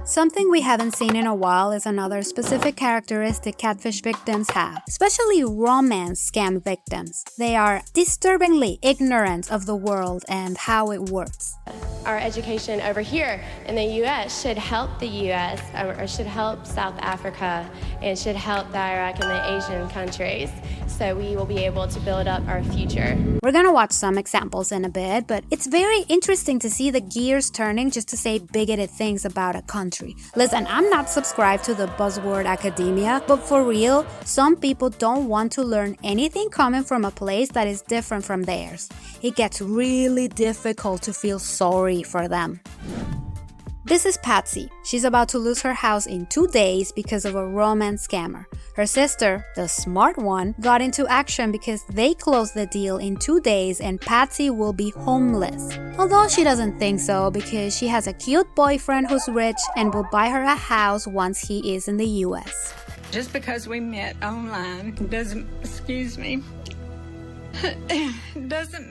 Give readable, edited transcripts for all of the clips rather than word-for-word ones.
Something we haven't seen in a while is another specific characteristic catfish victims have, especially romance scam victims. They are disturbingly ignorant of the world and how it works. Our education over here in the U.S. should help the U.S. or should help South Africa and should help the Iraq and the Asian countries, so we will be able to build up our future. We're gonna watch some examples in a bit, but it's very interesting to see the gears turning just to say bigoted things about a country. Listen, I'm not subscribed to the buzzword academia, but for real, some people don't want to learn anything coming from a place that is different from theirs. It gets really difficult to feel sorry for them. This is Patsy. She's about to lose her house in 2 days because of a romance scammer. Her sister, the smart one, got into action because they closed the deal in 2 days and Patsy will be homeless. Although she doesn't think so because she has a cute boyfriend who's rich and will buy her a house once he is in the US. Just because we met online doesn't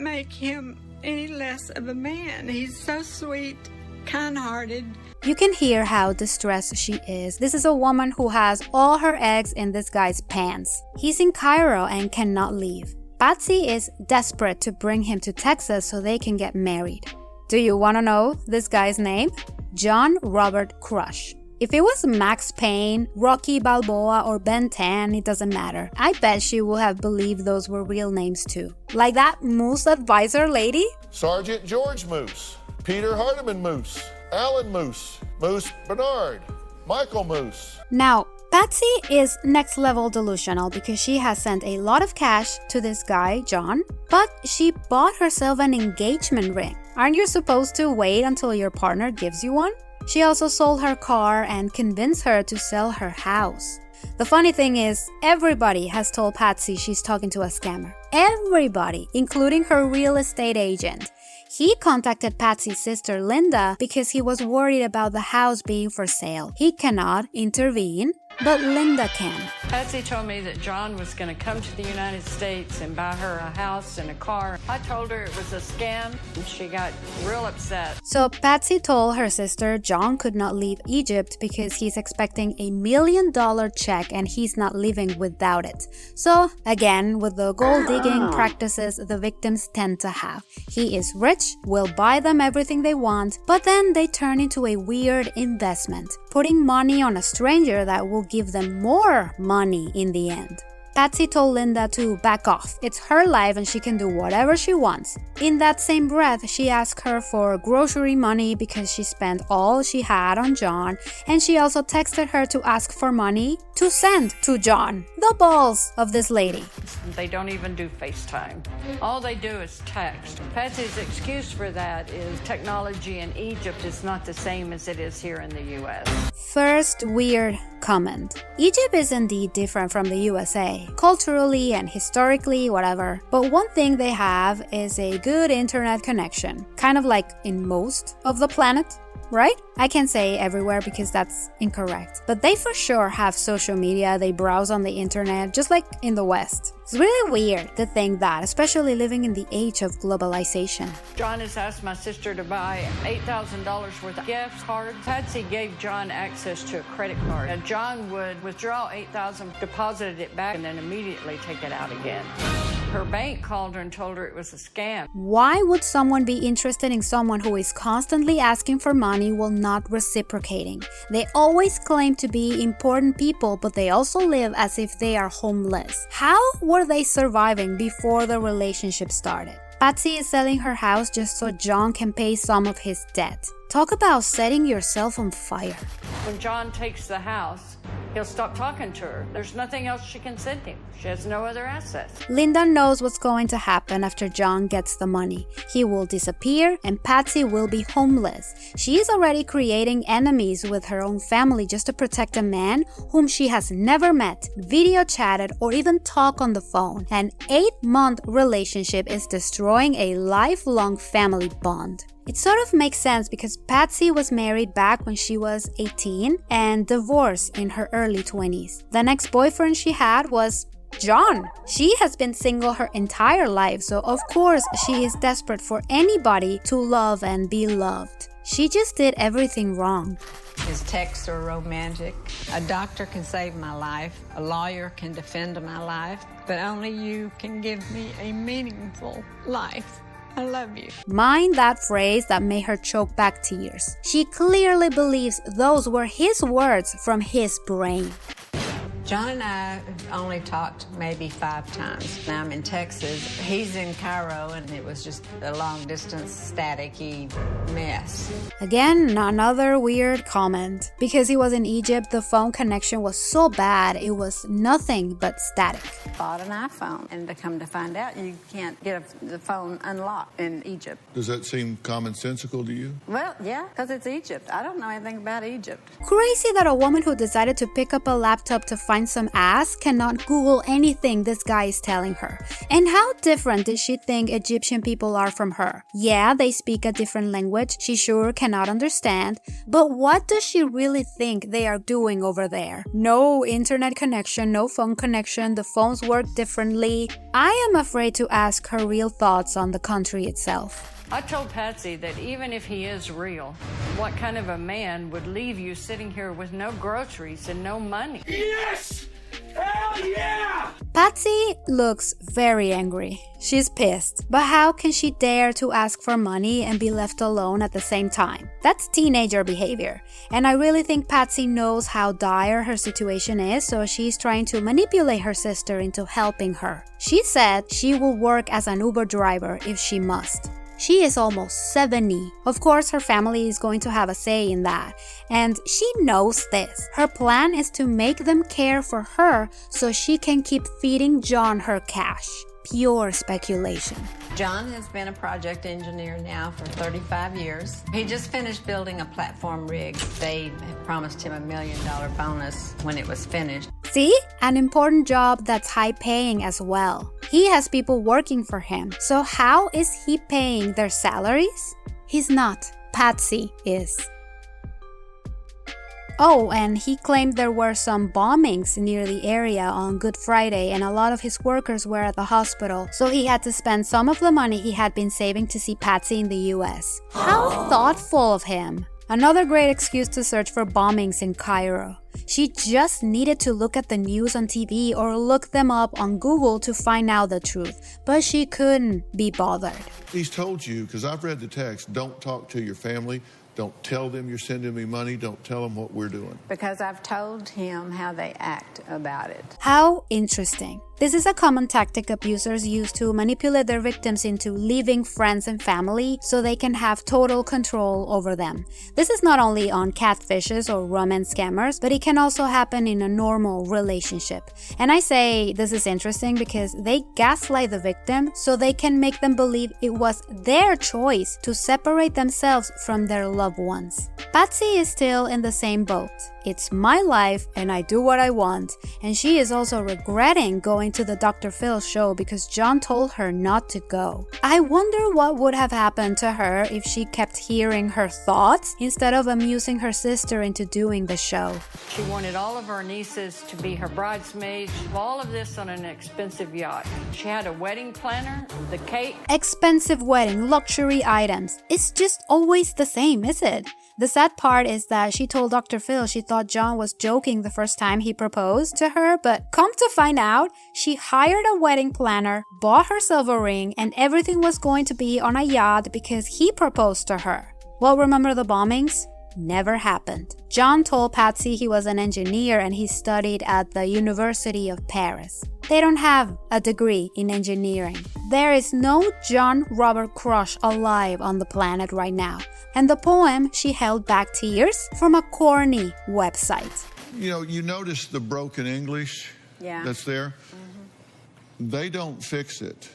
make him any less of a man. He's so sweet, kind-hearted. You can hear how distressed she is. This is a woman who has all her eggs in this guy's pants. He's in Cairo and cannot leave. Patsy is desperate to bring him to Texas so they can get married. Do you want to know this guy's name? John Robert Crush. If it was Max Payne, Rocky Balboa, or Ben 10, it doesn't matter. I bet she would have believed those were real names too. Like that Moose Advisor lady? Sergeant George Moose, Peter Hardiman Moose, Alan Moose, Moose Bernard, Michael Moose. Now, Patsy is next level delusional because she has sent a lot of cash to this guy, John, but she bought herself an engagement ring. Aren't you supposed to wait until your partner gives you one? She also sold her car and convinced her to sell her house. The funny thing is, everybody has told Patsy she's talking to a scammer. Everybody, including her real estate agent. He contacted Patsy's sister Linda because he was worried about the house being for sale. He cannot intervene, but Linda can. Patsy told me that John was going to come to the United States and buy her a house and a car. I told her it was a scam, and she got real upset. So Patsy told her sister John could not leave Egypt because he's expecting $1 million check and he's not leaving without it. So again, with the gold digging practices the victims tend to have. He is rich, will buy them everything they want, but then they turn into a weird investment, putting money on a stranger that will give them more money in the end. Patsy told Linda to back off. It's her life and she can do whatever she wants. In that same breath, she asked her for grocery money because she spent all she had on John, and she also texted her to ask for money to send to John. The balls of this lady. They don't even do FaceTime. All they do is text. Patsy's excuse for that is technology in Egypt is not the same as it is here in the U.S. First weird comment. Egypt is indeed different from the USA, culturally and historically, whatever. But one thing they have is a good internet connection, kind of like in most of the planet. Right? I can't say everywhere because that's incorrect. But they for sure have social media, they browse on the internet, just like in the West. It's really weird to think that, especially living in the age of globalization. John has asked my sister to buy $8,000 worth of gift cards. Patsy gave John access to a credit card. And John would withdraw $8,000, deposit it back, and then immediately take it out again. Her bank called her and told her it was a scam. Why would someone be interested in someone who is constantly asking for money while not reciprocating? They always claim to be important people, but they also live as if they are homeless. How were they surviving before the relationship started? Patsy is selling her house just so John can pay some of his debt. Talk about setting yourself on fire. When John takes the house, he'll stop talking to her. There's nothing else she can send him. She has no other assets. Linda knows what's going to happen after John gets the money. He will disappear and Patsy will be homeless. She is already creating enemies with her own family just to protect a man whom she has never met, video chatted, or even talked on the phone. An 8-month relationship is destroying a lifelong family bond. It sort of makes sense because Patsy was married back when she was 18 and divorced in her early 20s. The next boyfriend she had was John. She has been single her entire life, so of course she is desperate for anybody to love and be loved. She just did everything wrong. His texts are romantic. A doctor can save my life. A lawyer can defend my life. But only you can give me a meaningful life. I love you. Mind that phrase that made her choke back tears. She clearly believes those were his words from his brain. John and I only talked maybe 5 times. Now I'm in Texas. He's in Cairo, and it was just a long-distance, staticky mess. Again, another weird comment. Because he was in Egypt, the phone connection was so bad, it was nothing but static. Bought an iPhone, and to come to find out, you can't get the phone unlocked in Egypt. Does that seem commonsensical to you? Well, yeah, because it's Egypt. I don't know anything about Egypt. Crazy that a woman who decided to pick up a laptop to find some ass cannot Google anything this guy is telling her. And how different did she think Egyptian people are from her? Yeah, they speak a different language she sure cannot understand, but what does she really think they are doing over there? No internet connection, no phone connection, the phones work differently. I am afraid to ask her real thoughts on the country itself. I told Patsy that even if he is real, what kind of a man would leave you sitting here with no groceries and no money? Yes! Hell yeah! Patsy looks very angry. She's pissed. But how can she dare to ask for money and be left alone at the same time? That's teenager behavior. And I really think Patsy knows how dire her situation is, so she's trying to manipulate her sister into helping her. She said she will work as an Uber driver if she must. She is almost 70. Of course, her family is going to have a say in that. And she knows this. Her plan is to make them care for her so she can keep feeding John her cash. Pure speculation. John has been a project engineer now for 35 years. He just finished building a platform rig. They promised him $1 million bonus when it was finished. See? An important job that's high paying as well. He has people working for him. So how is he paying their salaries? He's not. Patsy is. Oh, and he claimed there were some bombings near the area on Good Friday and a lot of his workers were at the hospital, so he had to spend some of the money he had been saving to see Patsy in the US. How thoughtful of him! Another great excuse to search for bombings in Cairo. She just needed to look at the news on TV or look them up on Google to find out the truth, but she couldn't be bothered. He's told you, because I've read the text, don't talk to your family. Don't tell them you're sending me money. Don't tell them what we're doing. Because I've told him how they act about it. How interesting. This is a common tactic abusers use to manipulate their victims into leaving friends and family so they can have total control over them. This is not only on catfishes or romance scammers, but it can also happen in a normal relationship. And I say this is interesting because they gaslight the victim so they can make them believe it was their choice to separate themselves from their loved ones. Patsy is still in the same boat. It's my life and I do what I want. And she is also regretting going to the Dr. Phil show because John told her not to go. I wonder what would have happened to her if she kept hearing her thoughts instead of amusing her sister into doing the show. She wanted all of her nieces to be her bridesmaids, all of this on an expensive yacht. She had a wedding planner, the cake. Expensive wedding, luxury items. It's just always the same, is it? The sad part is that she told Dr. Phil she thought John was joking the first time he proposed to her, but come to find out, she hired a wedding planner, bought herself a ring, and everything was going to be on a yacht because he proposed to her. Well, remember the bombings? Never happened. John told Patsy he was an engineer and he studied at the University of Paris. They don't have a degree in engineering. There is no John Robert crush alive on the planet right now. And the poem she held back tears from a corny website. You know, you notice the broken English that's there? Mm-hmm. They don't fix it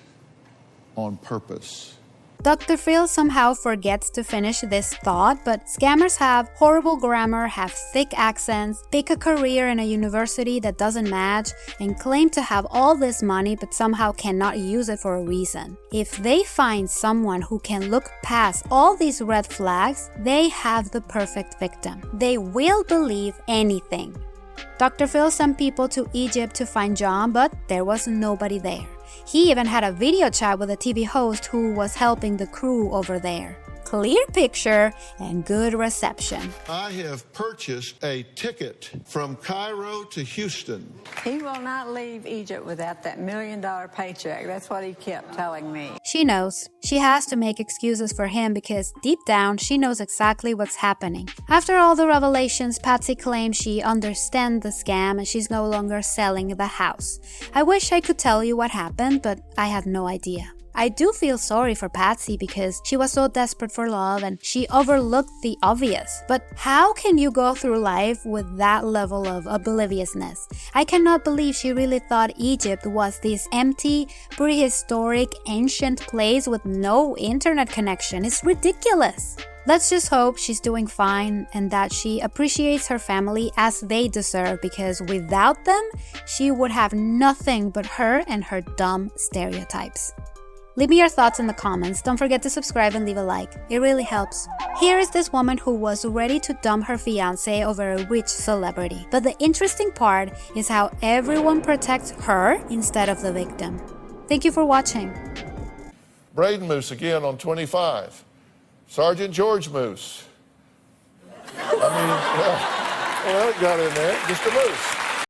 on purpose. Dr. Phil somehow forgets to finish this thought, but scammers have horrible grammar, have thick accents, pick a career in a university that doesn't match, and claim to have all this money but somehow cannot use it for a reason. If they find someone who can look past all these red flags, they have the perfect victim. They will believe anything. Dr. Phil sent people to Egypt to find John, but there was nobody there. He even had a video chat with a TV host who was helping the crew over there. clear picture, and good reception. I have purchased a ticket from Cairo to Houston. He will not leave Egypt without that $1 million paycheck. That's what he kept telling me. She knows. She has to make excuses for him because deep down she knows exactly what's happening. After all the revelations, Patsy claims she understands the scam and she's no longer selling the house. I wish I could tell you what happened, but I had no idea. I do feel sorry for Patsy because she was so desperate for love and she overlooked the obvious. But how can you go through life with that level of obliviousness? I cannot believe she really thought Egypt was this empty, prehistoric, ancient place with no internet connection. It's ridiculous. Let's just hope she's doing fine and that she appreciates her family as they deserve, because without them, she would have nothing but her and her dumb stereotypes. Leave me your thoughts in the comments. Don't forget to subscribe and leave a like. It really helps. Here is this woman who was ready to dump her fiancé over a rich celebrity. But the interesting part is how everyone protects her instead of the victim. Thank you for watching. Braden Moose again on 25. Sergeant George Moose. I mean, well, it got in there. Just a moose.